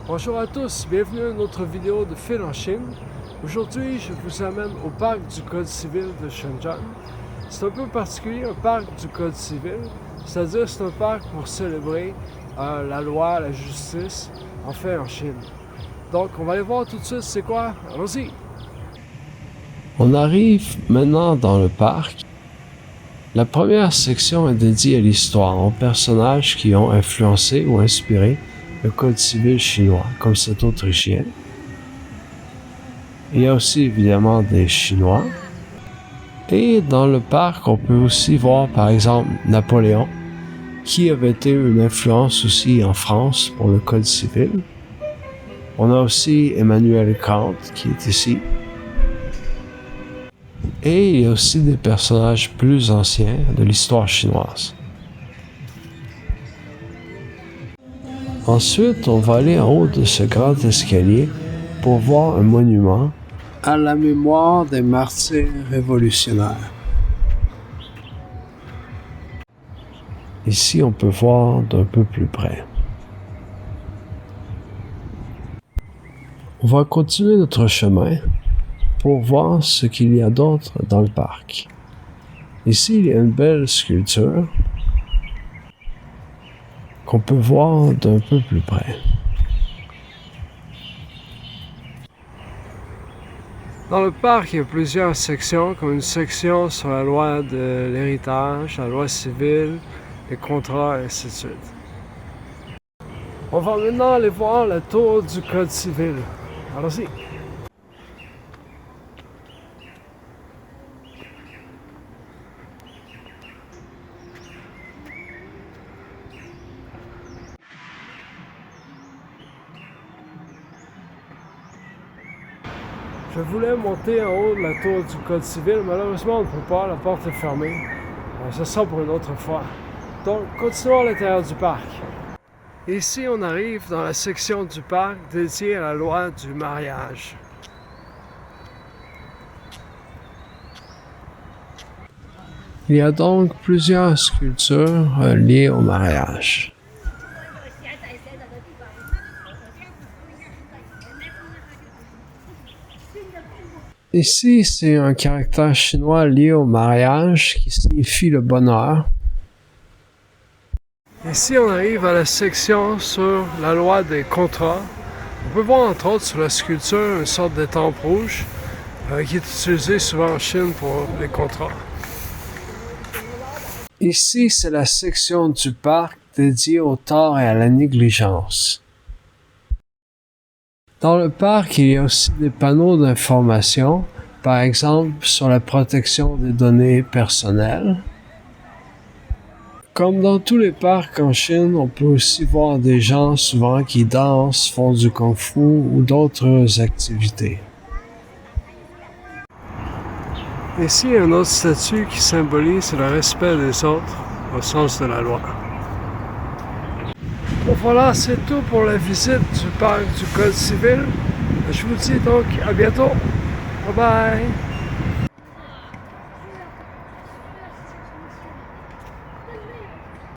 Bonjour à tous, bienvenue à une autre vidéo de Fil en Chine. Aujourd'hui, je vous amène au parc du Code civil de Shenzhen. C'est un peu particulier, un parc du Code civil, c'est-à-dire c'est un parc pour célébrer la loi, la justice, en Chine. Donc, on va aller voir tout de suite c'est quoi. Allons-y! On arrive maintenant dans le parc. La première section est dédiée à l'histoire, aux personnages qui ont influencé ou inspiré le Code civil chinois, comme cet Autrichien. Il y a aussi évidemment des Chinois. Et dans le parc, on peut aussi voir par exemple Napoléon, qui avait été une influence aussi en France pour le Code civil. On a aussi Emmanuel Kant qui est ici. Et il y a aussi des personnages plus anciens de l'histoire chinoise. Ensuite, on va aller en haut de ce grand escalier pour voir un monument à la mémoire des martyrs révolutionnaires. Ici, on peut voir d'un peu plus près. On va continuer notre chemin pour voir ce qu'il y a d'autre dans le parc. Ici, il y a une belle sculpture qu'on peut voir d'un peu plus près. Dans le parc, il y a plusieurs sections, comme une section sur la loi de l'héritage, la loi civile, les contrats, et ainsi de suite. On va maintenant aller voir la tour du Code civil. Allons-y! Je voulais monter en haut de la tour du Code civil, malheureusement on ne peut pas, la porte est fermée. Ce sera pour une autre fois. Donc, continuons à l'intérieur du parc. Ici, on arrive dans la section du parc dédiée à la loi du mariage. Il y a donc plusieurs sculptures liées au mariage. Ici, c'est un caractère chinois lié au mariage qui signifie le bonheur. Ici, on arrive à la section sur la loi des contrats. On peut voir entre autres sur la sculpture une sorte d'étampe rouge qui est utilisée souvent en Chine pour les contrats. Ici, c'est la section du parc dédiée au tort et à la négligence. Dans le parc, il y a aussi des panneaux d'information, par exemple sur la protection des données personnelles. Comme dans tous les parcs en Chine, on peut aussi voir des gens souvent qui dansent, font du kung-fu ou d'autres activités. Ici, il y a une autre statue qui symbolise le respect des autres au sens de la loi. Bon, voilà, c'est tout pour la visite du parc du Code civil. Je vous dis donc à bientôt. Bye bye!